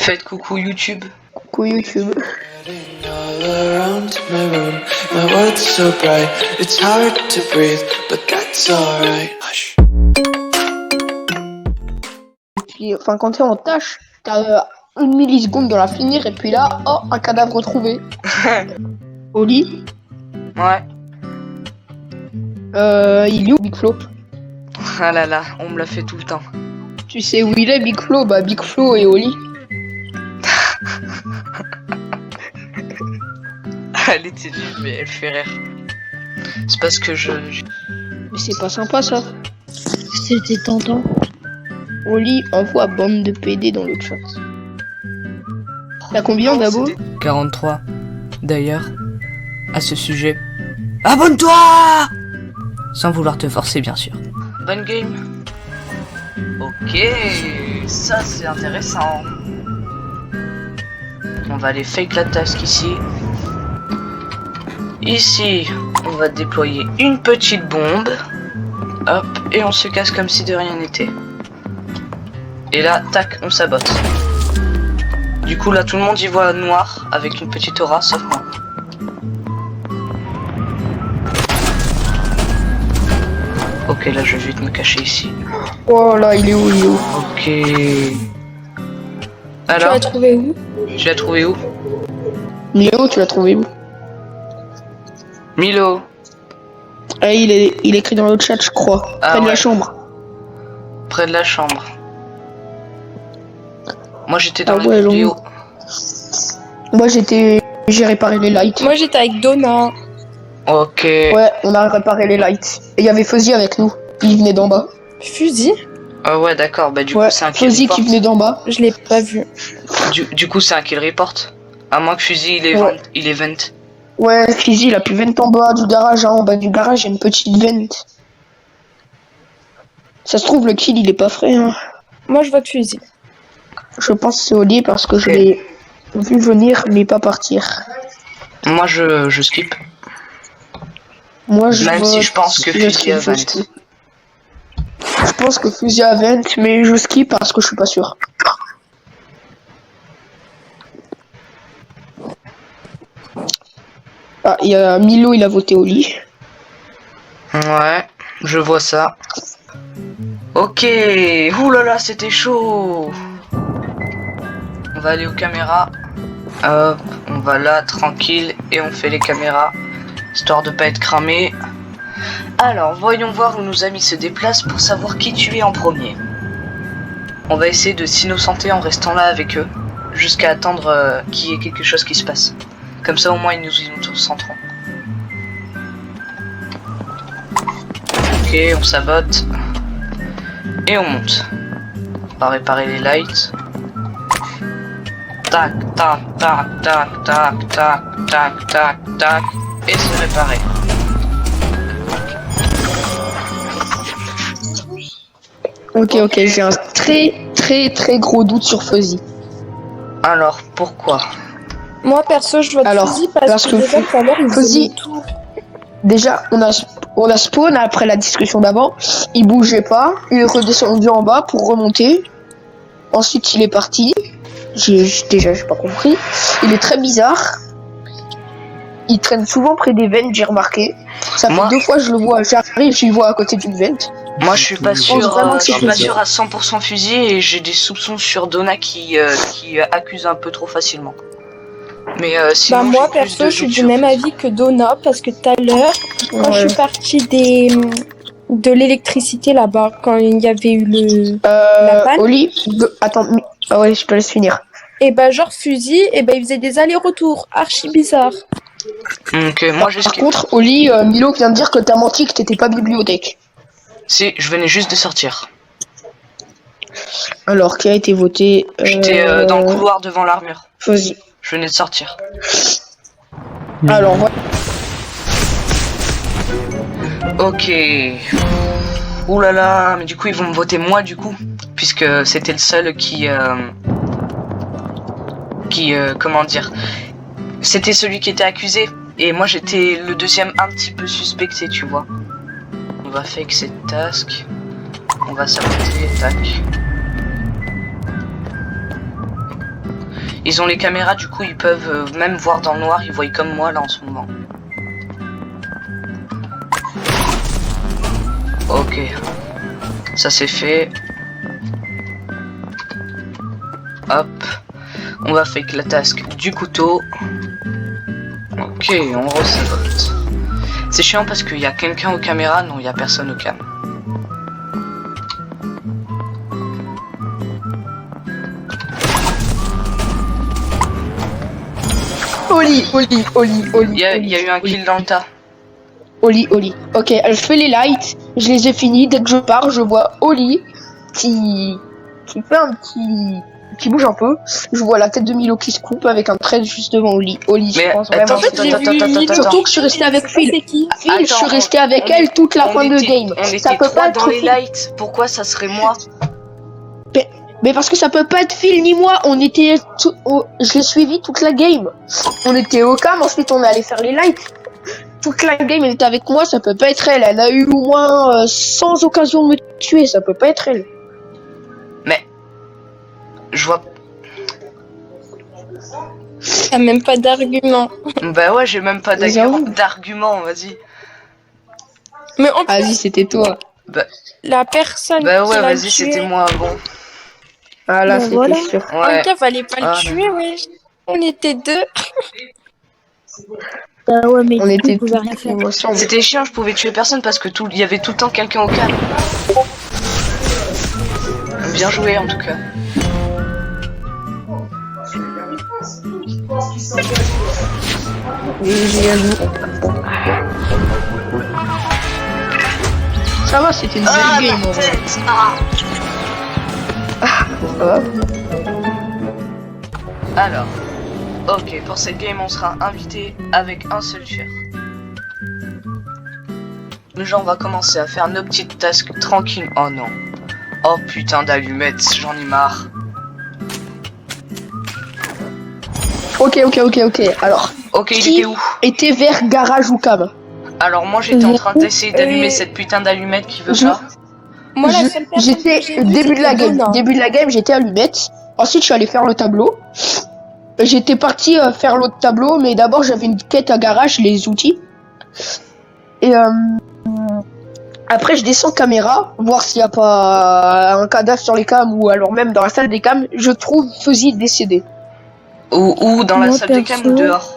Faites coucou YouTube. Coucou YouTube. All around my room, my world's so bright, it's hard to breathe, but that's alright. Hush. Puis, enfin, quand t'es en tâche, t'as une milliseconde de la finir et puis là, oh, un cadavre retrouvé. Au lit. Ouais. Il est où Big Flo? Ah là là, on me l'a fait tout le temps. Tu sais où il est Big Flo? Bah Big Flo est au lit. Elle était nulle, mais elle fait rire. C'est parce que Mais c'est pas sympa ça. C'était tentant. Au lit, envoie bande de PD dans le chat. T'as combien d'abos? 43. D'ailleurs, à ce sujet, abonne-toi! Sans vouloir te forcer, bien sûr. Bonne game. Ok, ça c'est intéressant. On va aller fake la task ici. Ici, on va déployer une petite bombe. Hop, et on se casse comme si de rien n'était. Et là, tac, on sabote. Du coup, là, tout le monde y voit noir avec une petite aura, sauf moi. Ok, là, je vais vite me cacher ici. Oh là, il est où? Il est où? Ok. Tu Alors, l'as trouvé où? tu l'as trouvé où? Milo, tu l'as trouvé où? Milo. Ah, il est écrit dans le chat, je crois. Ah Près de ouais. la chambre. Près de la chambre. Moi j'étais dans Ah les ouais, vidéos. Moi j'ai réparé les lights. Moi j'étais avec Donna. Ok. Ouais, on a réparé les lights. Et il y avait Fuzzy avec nous. Il venait d'en bas. Fusil? Ah ouais, d'accord. Bah du Ouais, coup c'est un kill Fuzzy report. qui venait d'en bas. Je l'ai pas vu. Du coup c'est un kill report. À moins que Fusil il est Ouais. il est vent. Ouais, Fuzzy il a pu vente en bas du garage. Hein. En bas du garage, il y a une petite vente. Ça se trouve, le kill il est pas frais. Hein. Moi je vote fusil. Je pense que c'est au lit parce que je l'ai vu venir mais pas partir. Moi je skip. Moi je Même si je pense que Fusil a je vent. skip. Je pense que Fuzzy a vente mais je skip parce que je suis pas sûr. Ah, il y a Milo, il a voté au lit. Ouais, je vois ça. Ok. Ouh là là, c'était chaud. On va aller aux caméras. Hop, on va là, tranquille, et on fait les caméras, histoire de pas être cramé. Alors, voyons voir où nos amis se déplacent pour savoir qui tuer en premier. On va essayer de s'innocenter en restant là avec eux, jusqu'à attendre qu'il y ait quelque chose qui se passe. Comme ça, au moins, ils nous innocenteront. Ok, on sabote. Et on monte. On va réparer les lights. Tac, tac, tac, tac, tac, tac, tac, tac, tac. Et c'est réparé. Ok, j'ai un très gros doute sur Fuzzy. Alors, pourquoi? Moi perso je vote Alors, fusil parce parce que que déjà tout à l'heure il Fusil- faisait tout. Déjà, on a spawn après la discussion d'avant. Il bougeait pas. Il est redescendu en bas pour remonter. Ensuite, il est parti. J'ai pas compris. Il est très bizarre. Il traîne souvent près des ventes, j'ai remarqué. Ça fait Moi- 2 fois que je le vois. J'arrive, je le vois à côté d'une vente. Moi, je suis pas pense sûr. vraiment que Je c'est suis pas Fusil. sûr à 100% Fusil et j'ai des soupçons sur Donna qui accuse un peu trop facilement. Mais sinon, Bah moi j'ai plus perso de je suis doutes du sur même Fusil. avis que Donna parce que tout à l'heure quand je Ouais. suis partie de l'électricité là-bas quand il y avait eu le La panne Oli, attends, ah ouais, je te laisse finir. et bah genre fusil et bah il faisait des allers-retours archi bizarre. Ok, moi j'ai Par skip. contre, Oli, Milo vient de dire que t'as menti, que t'étais pas bibliothèque. Si, je venais juste de sortir. Alors, qui a été voté? J'étais dans le couloir devant l'armure. Fuzzy. Je venais de sortir. Alors, voilà. Ok. Ouh là là, mais du coup ils vont me voter moi du coup, puisque c'était le seul qui comment dire, c'était celui qui était accusé et moi j'étais le deuxième un petit peu suspecté, tu vois. On va fake cette task, on va saboter, tac. Ils ont les caméras, du coup ils peuvent même voir dans le noir, ils voient comme moi là en ce moment. Ok, ça c'est fait. Hop, on va fake la task du couteau. Ok, on resabote. C'est chiant parce qu'il y a quelqu'un aux caméras, non il y a personne aux cam. Oli. Il y a eu un kill dans le tas. Oli. Ok, je fais les lights, je les ai finis. Dès que je pars, je vois Oli qui fait un petit. Qui bouge un peu. Je vois la tête de Milo qui se coupe avec un trait juste devant Oli. Oli, je Mais pense attends, vraiment. Surtout que je suis resté avec Phil. Phil, je suis resté avec elle toute la fin de game. On Ça était peut trois pas dans être les Phil. lights. Pourquoi ça serait moi? Mais parce que ça peut pas être Phil ni moi. On était. Je l'ai suivi toute la game. On était au cam, ensuite on est allé faire les lights. Toute la game elle était avec moi, ça peut pas être elle. Elle a eu au moins 100 occasions de me tuer, ça peut pas être elle. Mais je vois. T'as même pas d'argument. Bah ouais, j'ai même pas J'avoue. d'argument, vas-y. Mais en plus, Vas-y, c'était toi. la personne Bah qui ouais, l'a vas-y, tué, c'était moi, bon. Ah là, Bah c'était voilà. sûr. en Ouais. tout cas, fallait pas Ah, le tuer, wesh. On était deux. Ouais, mais On du coup, était il pouvait rien tous faire. ensemble. C'était chiant, je pouvais tuer personne parce que il y avait tout le temps quelqu'un au calme. Bien joué en tout cas. Ça va, c'était une belle game en vrai. Ça va. Alors, ok, pour cette game, on sera invité avec un seul tueur. Déjà, on va commencer à faire nos petites tasks tranquilles. Oh non. Oh putain d'allumettes, j'en ai marre. Ok. Alors, Ok, il Qui était où? était vers garage ou cam. Alors moi, j'étais en train d'essayer d'allumer cette putain d'allumette qui veut pas. Moi, la seule personne J'étais que j'ai vue, début de la c'était game. Donna. Début de la game, j'étais allumette. Ensuite, je suis allé faire le tableau. J'étais parti faire l'autre tableau, mais d'abord j'avais une quête à garage, les outils. Et après, je descends caméra, voir s'il n'y a pas un cadavre sur les cams ou alors même dans la salle des cams. Je trouve Fuzzy décédé. Ou dans la Moi, salle de cam ou perso, dehors?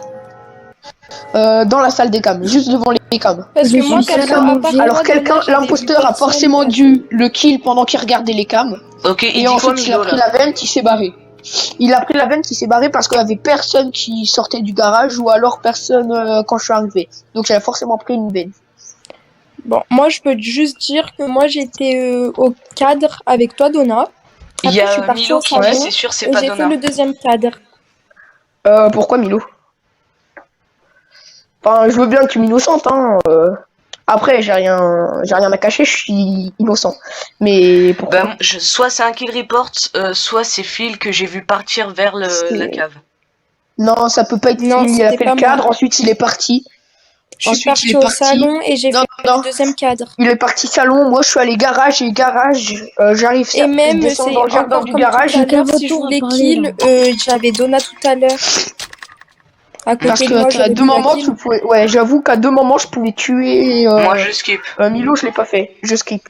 Dans la salle des cams, juste devant les cams. Parce Je que moi, suis quelqu'un, seule à à part manger. moi, Alors Donna, quelqu'un, j'avais vu l'imposteur a personne. forcément dû le kill pendant qu'il regardait les cams. Ok, il Et dit quoi ensuite, il a Milo pris là? la veine qui s'est barré. Il a pris la veine qui s'est barré parce qu'il y avait personne qui sortait du garage ou alors personne quand je suis arrivé. Donc j'avais forcément pris une veine. Bon, moi, je peux juste dire que moi, j'étais au cadre avec toi, Donna. Il y Après, je suis a partie Milo au qui dit salon c'est sûr c'est et pas j'ai fait Donna. le deuxième cadre. Pourquoi Milo? Enfin, je veux bien que tu m'innocente, hein. Après, j'ai rien à cacher, je suis innocent. Mais pourquoi? Bah, soit c'est un kill report, soit c'est Phil que j'ai vu partir vers la cave. Non, ça peut pas être Non, il a c'était fait pas le cadre, moi. ensuite il est parti. Je suis Ensuite, il partie est au parti. salon et j'ai Non, fait non. le deuxième cadre. Il est parti salon, moi je suis allé garage et garage, j'arrive Et je même, descends c'est dans le jardin encore du comme garage tout à l'heure, Quel si je retour à voulais parler, kill, là j'avais Donna tout à l'heure. À parce côté de moi, que à j'avais deux vu la moments kill. tu pouvais. Ouais, j'avoue qu'à deux moments je pouvais tuer Moi je skip. Milo, je l'ai pas fait, je skip.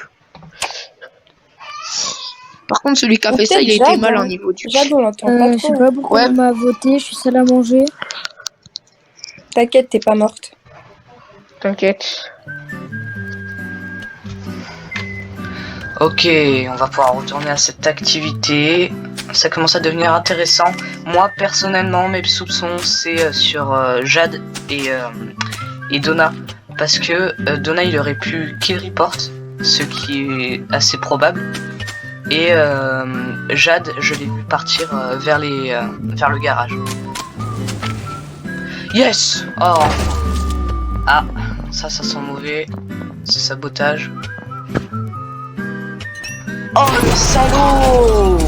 Par contre, celui qui a Ou fait ça, peut-être il a été Jade, mal hein. au niveau du. Jade, on l'entend pas Je sais trop. pas pourquoi Ouais. on m'a voté, je suis seule à manger. T'inquiète, t'es pas morte. T'inquiète. Ok, on va pouvoir retourner à cette activité. Ça commence à devenir intéressant. Moi, personnellement, mes soupçons, c'est sur Jade et Donna. Parce que Donna, il aurait pu kill report, ce qui est assez probable. Et Jade, je l'ai vu partir vers le garage. Yes! Oh! Ah, ça sent mauvais. C'est sabotage. Oh le salaud!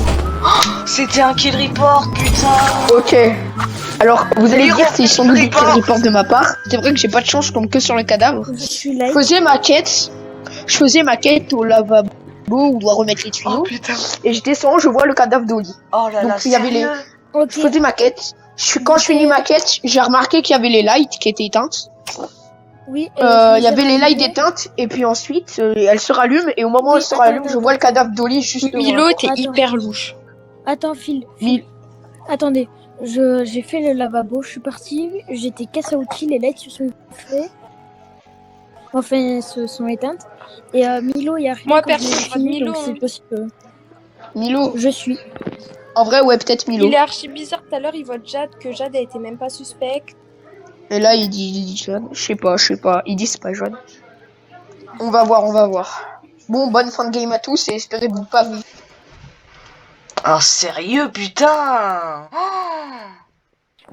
Oh, c'était un kill report, putain! Ok. Alors, vous allez Miro, dire c'est sans doute du report. kill report de ma part. C'est vrai que j'ai pas de chance, je tombe que sur le cadavre. Je suis Je live. faisais ma quête. Je faisais ma quête au lavabo où on doit remettre les Oh tuyaux. putain! Et je descends, je vois le cadavre d'Oli. Oh là Donc, là, il y avait sérieux? Ok. Je faisais ma quête. Quand je finis ma quête, j'ai remarqué qu'il y avait les lights qui étaient éteintes. Oui. Il y avait les lights éteintes et puis ensuite elles se rallument et au moment où Oui, elles se rallument, attends, je vois le cadavre d'Oli juste devant. Milo, t'es Attends. hyper louche. Attends, Phil. Mille. Attendez. J'ai fait le lavabo, je suis partie, j'étais cassée à outils, les lights se sont faits. Enfin, se sont éteintes. Et Milo, il y a rien Moi, quand j'ai perso, je fini, Milo, donc c'est hein. possible. Milo. Je suis. En vrai, ouais, peut-être Milo. Il est archi bizarre tout à l'heure, il vote Jade, que Jade a été même pas suspecte. Et là, il dit John. Je sais pas. Il dit c'est pas John. On va voir. Bon, bonne fin de game à tous et espérez vous pas vivre. Oh, sérieux, putain. Oh,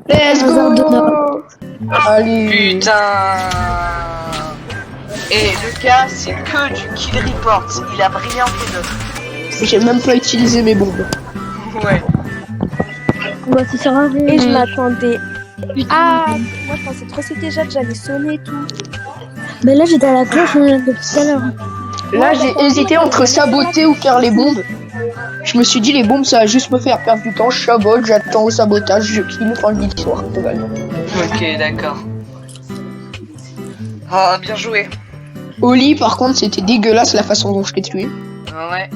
Let's go. Allez. putain. Et Lucas, c'est que du kill report. Il a rien fait d'autre. J'ai même pas utilisé mes bombes. Ouais. Ouais, ça sert à rien. Et je m'attendais. Putain. Ah, moi je pensais trop c'était Jade, j'allais sonner et tout. Mais là, j'étais à la cloche depuis tout à l'heure. Là, j'ai hésité entre saboter ou faire les bombes. Je me suis dit, les bombes, ça va juste me faire perdre du temps. Je sabote, j'attends au sabotage, je kill, fin de l'histoire, totalement. Ok, d'accord. Ah, bien joué. Oli, par contre, c'était dégueulasse la façon dont je l'ai tué. Ouais.